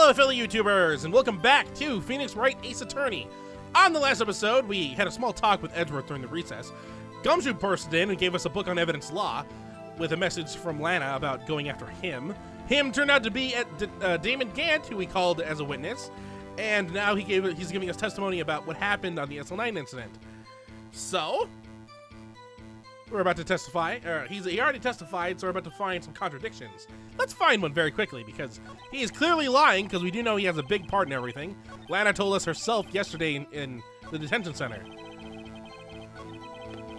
Hello, fellow YouTubers, and welcome back to Phoenix Wright Ace Attorney. On the last episode, we had a small talk with Edgeworth during the recess. Gumshoe bursted in and gave us a book on evidence law with a message from Lana about going after him. Him turned out to be Damon Gant, who we called as a witness, and now he's giving us testimony about what happened on the SL9 incident. So, we're about to testify. He already testified, so we're about to find some contradictions. Let's find one very quickly, because he is clearly lying, because we do know he has a big part in everything. Lana told us herself yesterday in the detention center.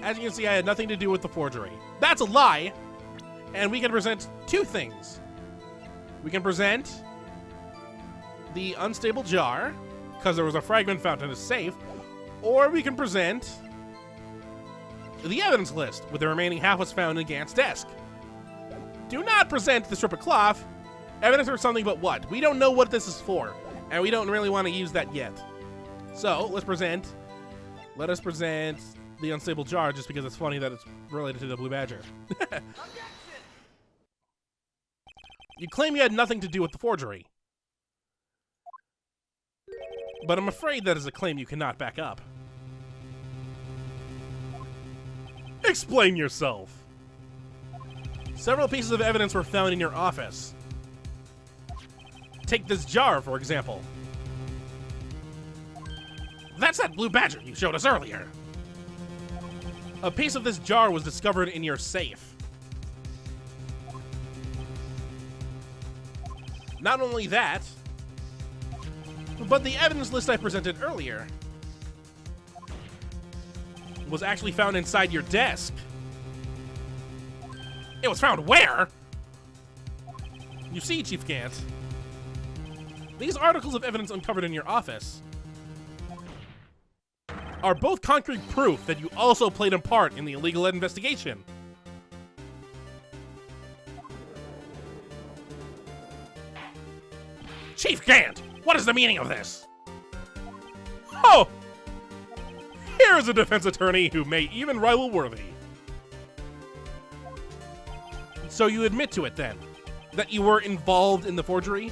As you can see, I had nothing to do with the forgery. That's a lie, and we can present two things. We can present the unstable jar, because there was a fragment found in a safe, or we can present the evidence list, with the remaining half was found in Gant's desk. Do not present the strip of cloth. Evidence or something but what? We don't know what this is for, and we don't really want to use that yet. So, let us present the unstable jar just because it's funny that it's related to the Blue Badger. You claim you had nothing to do with the forgery, but I'm afraid that is a claim you cannot back up. Explain yourself. Several pieces of evidence were found in your office. Take this jar, for example. That's that Blue Badger you showed us earlier. A piece of this jar was discovered in your safe. Not only that, but the evidence list I presented earlier was actually found inside your desk. It was found where? You see, Chief Gant, these articles of evidence uncovered in your office are both concrete proof that you also played a part in the illegal investigation. Chief Gant, what is the meaning of this? Oh! Here is a defense attorney who may even rival Worthy. So you admit to it then, that you were involved in the forgery?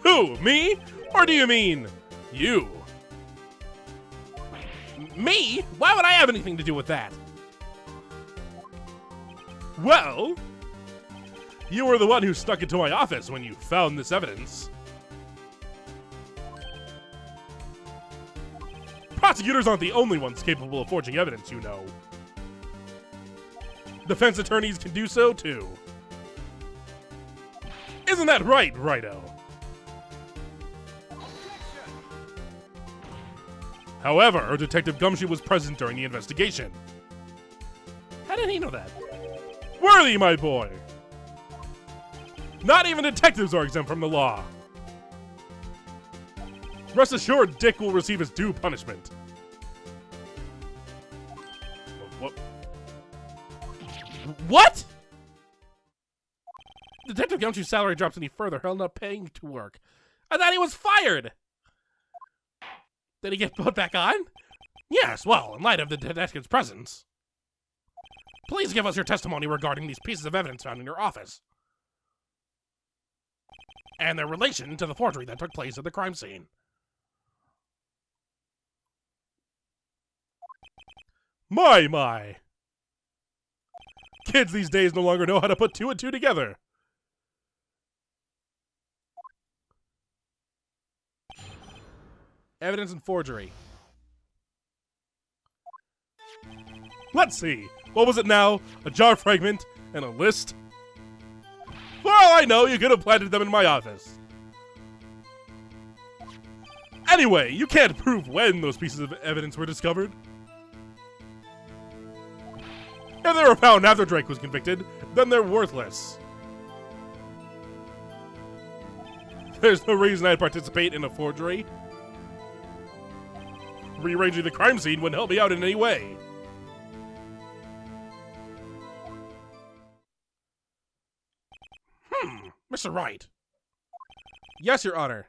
Who, me? Or do you mean you? Me? Why would I have anything to do with that? Well, you were the one who stuck it to my office when you found this evidence. Prosecutors aren't the only ones capable of forging evidence, you know. Defense attorneys can do so, too. Isn't that right, Righto? However, Detective Gumshoe was present during the investigation. How did he know that? Worthy, my boy! Not even detectives are exempt from the law. Rest assured, Dick will receive his due punishment. What? Detective Gumshoe's salary drops any further. He'll not paying to work. I thought he was fired. Did he get put back on? Yes, well, in light of the detective's presence. Please give us your testimony regarding these pieces of evidence found in your office and their relation to the forgery that took place at the crime scene. My. Kids these days no longer know how to put two and two together. Evidence and forgery. Let's see. What was it now? A jar fragment and a list? For all I know, you could have planted them in my office. Anyway, you can't prove when those pieces of evidence were discovered. If they were found after Drake was convicted, then they're worthless. There's no reason I'd participate in a forgery. Rearranging the crime scene wouldn't help me out in any way. Mr. Wright. Yes, Your Honor.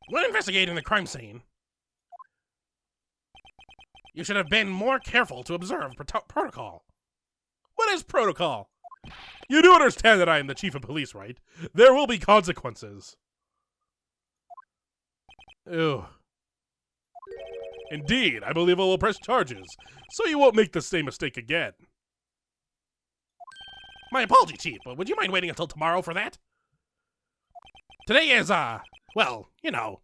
When investigating the crime scene, you should have been more careful to observe protocol. What is protocol? You do understand that I am the chief of police, right? There will be consequences. Ew. Indeed, I believe I will press charges, so you won't make the same mistake again. My apology, Chief, but would you mind waiting until tomorrow for that? Today is, well, you know.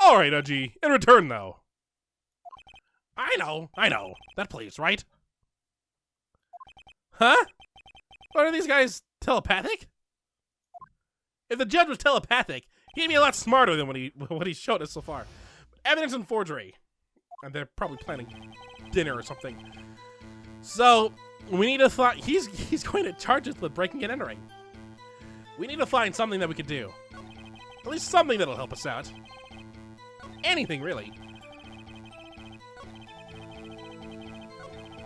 Alright, Uji. In return, though. I know. That place, right? Huh? What, are these guys telepathic? If the judge was telepathic, he'd be a lot smarter than what he's showed us so far. Evidence and forgery. And they're probably planning dinner or something. So, we need to find... He's going to charge us with breaking and entering. We need to find something that we can do. At least something that'll help us out. Anything, really.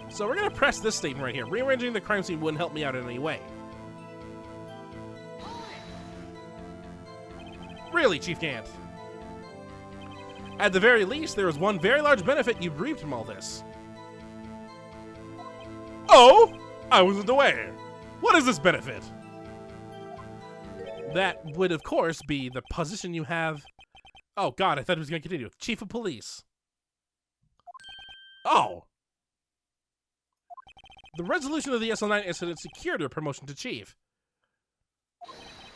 So we're going to press this statement right here. Rearranging the crime scene wouldn't help me out in any way. Really, Chief Gant? At the very least, there is one very large benefit you reaped from all this. Oh! I wasn't aware. What is this benefit? That would, of course, be the position you have... Oh, God, I thought it was going to continue. Chief of Police. Oh! The resolution of the SL9 incident secured your promotion to Chief.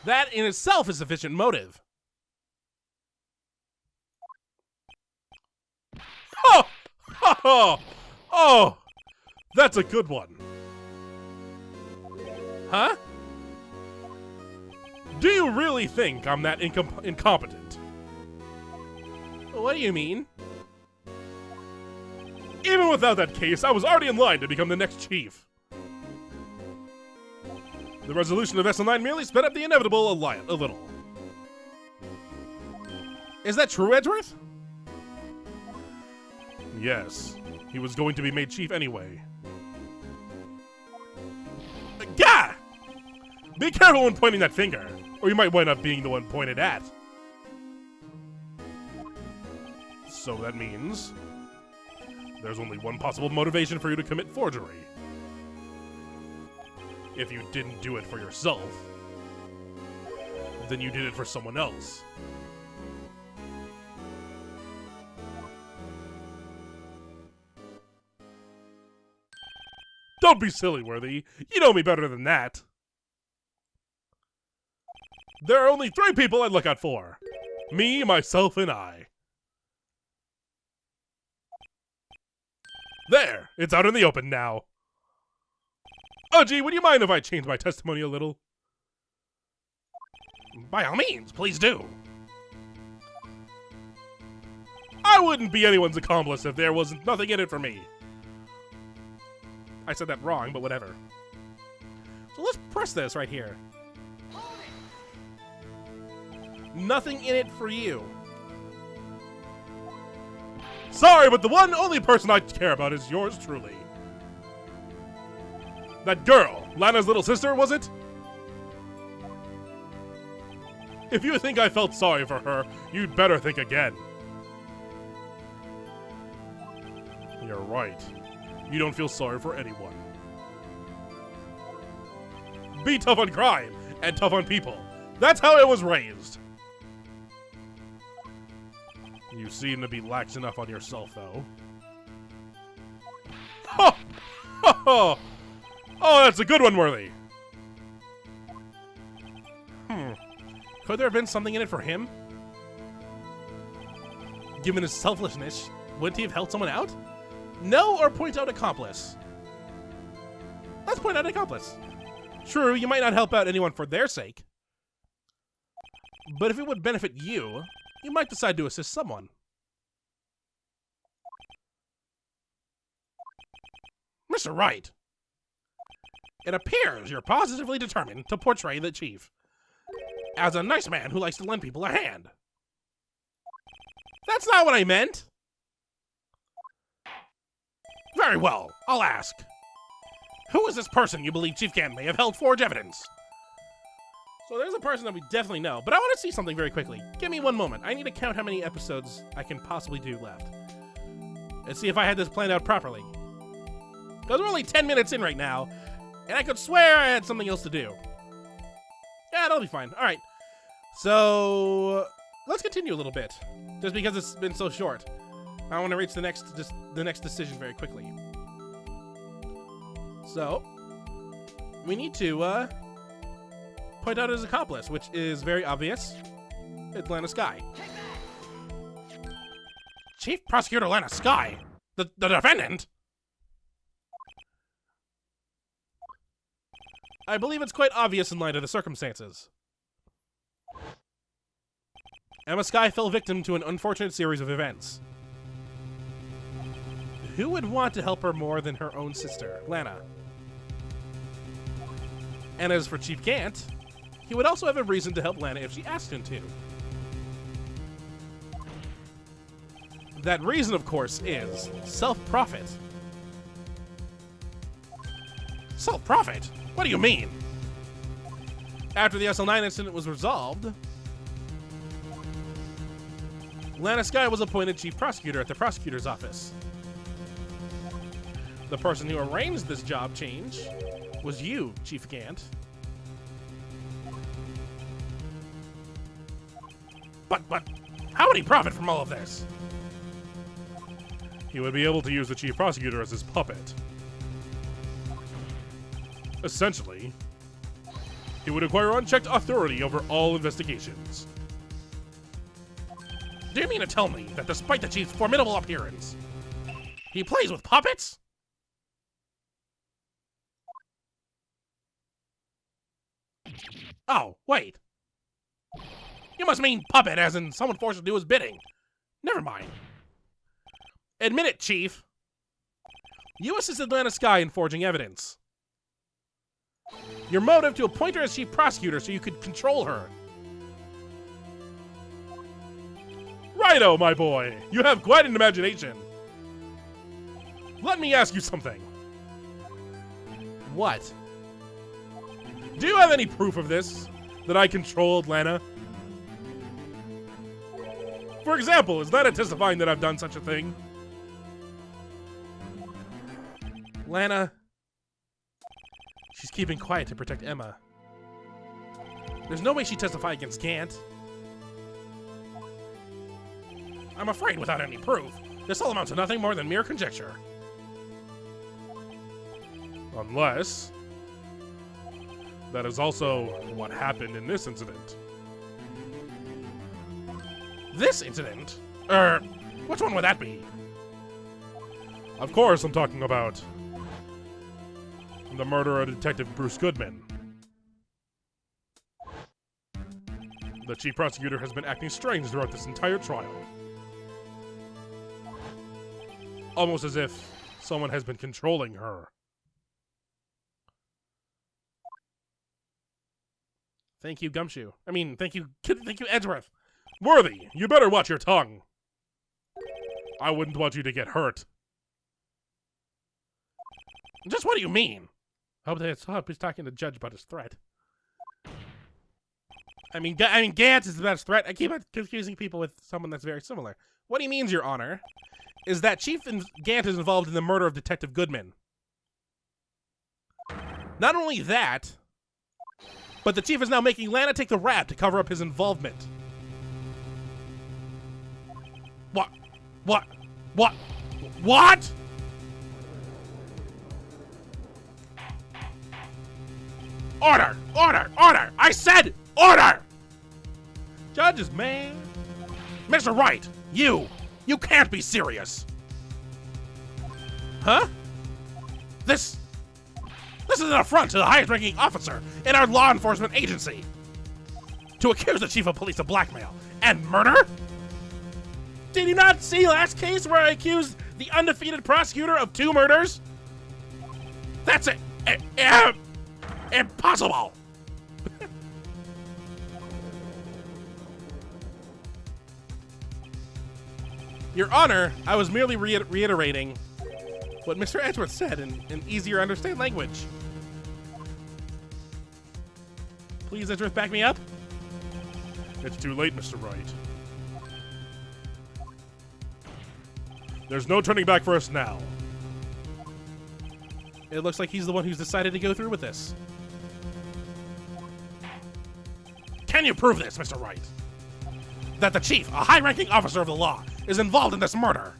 That in itself is sufficient motive. Oh! Oh! Oh! That's a good one. Huh? Do you really think I'm that incompetent? What do you mean? Even without that case, I was already in line to become the next chief. The resolution of SL9 merely sped up the inevitable a little. Is that true, Edgeworth? Yes. He was going to be made chief anyway. Gah! Be careful when pointing that finger, or you might wind up being the one pointed at. So that means... there's only one possible motivation for you to commit forgery. If you didn't do it for yourself, then you did it for someone else. Don't be silly, Worthy. You know me better than that. There are only 3 people I'd look out for. Me, myself, and I. There! It's out in the open now. Uji, would you mind if I change my testimony a little? By all means, please do. I wouldn't be anyone's accomplice if there wasn't nothing in it for me. I said that wrong, but whatever. So let's press this right here. Nothing in it for you. Sorry, but the one only person I care about is yours truly. That girl, Lana's little sister, was it? If you think I felt sorry for her, you'd better think again. You're right. You don't feel sorry for anyone. Be tough on crime, and tough on people. That's how I was raised. You seem to be lax enough on yourself, though. Oh! Oh, that's a good one, Worthy. Could there have been something in it for him? Given his selflessness, wouldn't he have helped someone out? No, or point out accomplice? Let's point out accomplice. True, you might not help out anyone for their sake. But if it would benefit you, you might decide to assist someone. Mr. Wright, it appears you're positively determined to portray the chief as a nice man who likes to lend people a hand. That's not what I meant. Very well, I'll ask. Who is this person you believe Chief Gant may have held forged evidence? So there's a person that we definitely know, but I want to see something very quickly. Give me one moment. I need to count how many episodes I can possibly do left. Let's see if I had this planned out properly. Because we're only 10 minutes in right now, And I could swear I had something else to do. Yeah, that'll be fine. All right. So let's continue a little bit, just because it's been so short. I want to reach the next decision very quickly. So we need to point out his accomplice, which is very obvious. It's Lana Skye. Chief Prosecutor Lana Skye, the defendant. I believe it's quite obvious in light of the circumstances. Emma Skye fell victim to an unfortunate series of events. Who would want to help her more than her own sister, Lana? And as for Chief Gant, he would also have a reason to help Lana if she asked him to. That reason, of course, is self-profit. Self-profit? What do you mean? After the SL9 incident was resolved, Lana Skye was appointed chief prosecutor at the prosecutor's office. The person who arranged this job change was you, Chief Gant. But how would he profit from all of this? He would be able to use the chief prosecutor as his puppet. Essentially, he would acquire unchecked authority over all investigations. Do you mean to tell me that despite the chief's formidable appearance, he plays with puppets? Oh, wait. You must mean puppet as in someone forced to do his bidding. Never mind. Admit it, Chief. You assisted Lana Skye in forging evidence. Your motive to appoint her as chief prosecutor so you could control her. Righto, my boy. You have quite an imagination. Let me ask you something. What? Do you have any proof of this? That I controlled Lana? For example, is Lana testifying that I've done such a thing? Lana... She's keeping quiet to protect Emma. There's no way she'd testify against Gant. I'm afraid without any proof, this all amounts to nothing more than mere conjecture. Unless... that is also what happened in this incident. This incident? Which one would that be? Of course I'm talking about the murder of Detective Bruce Goodman. The chief prosecutor has been acting strange throughout this entire trial. Almost as if someone has been controlling her. Thank you, Gumshoe. I mean, thank you, Edgeworth. Worthy, you better watch your tongue. I wouldn't want you to get hurt. Just what do you mean? Hope he's talking to the judge about his threat. I mean, Gant is the best threat. I keep confusing people with someone that's very similar. What he means, Your Honor, is that Chief Gant is involved in the murder of Detective Goodman. Not only that, but the Chief is now making Lana take the rap to cover up his involvement. What? Order! I said order! Judges, man. Mr. Wright, you can't be serious. Huh? This is an affront to the highest ranking officer in our law enforcement agency. To accuse the chief of police of blackmail and murder? Did you not see last case where I accused the undefeated prosecutor of 2 murders? That's it. Impossible. Your Honor, I was merely reiterating what Mr. Edgeworth said in easier understand language. Please, Edgeworth, back me up. It's too late, Mr. Wright. There's no turning back for us now. It looks like he's the one who's decided to go through with this. Can you prove this, Mr. Wright? That the chief, a high-ranking officer of the law, is involved in this murder?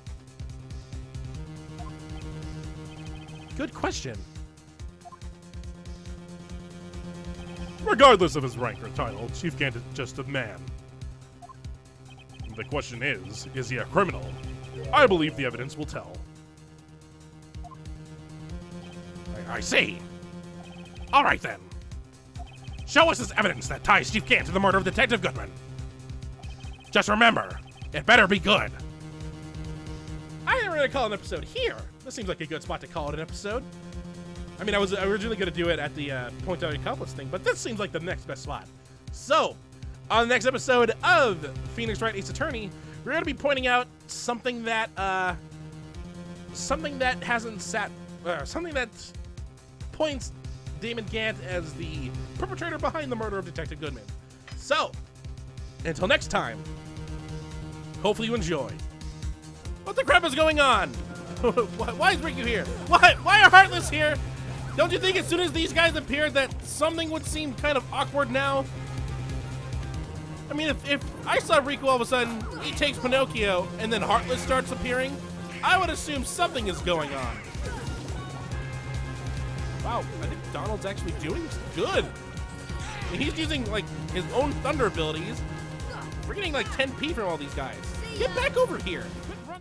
Good question. Regardless of his rank or title, Chief Gant is just a man. The question is he a criminal? I believe the evidence will tell. I see. All right, then. Show us this evidence that ties Chief Gant to the murder of Detective Goodman. Just remember, it better be good. I didn't really call it an episode here. This seems like a good spot to call it an episode. I mean, I was originally going to do it at the Point Out Accomplice thing, but this seems like the next best spot. So, on the next episode of Phoenix Wright Ace Attorney, we're going to be pointing out something that points Damon Gant as the perpetrator behind the murder of Detective Goodman. So, until next time, hopefully you enjoy. What the crap is going on? Why is Riku here? Why are Heartless here? Don't you think as soon as these guys appeared that something would seem kind of awkward now? I mean, if I saw Riku all of a sudden, he takes Pinocchio, and then Heartless starts appearing, I would assume something is going on. Wow, I think Donald's actually doing good. I mean, he's using, like, his own thunder abilities. We're getting, like, 10p from all these guys. Get back over here.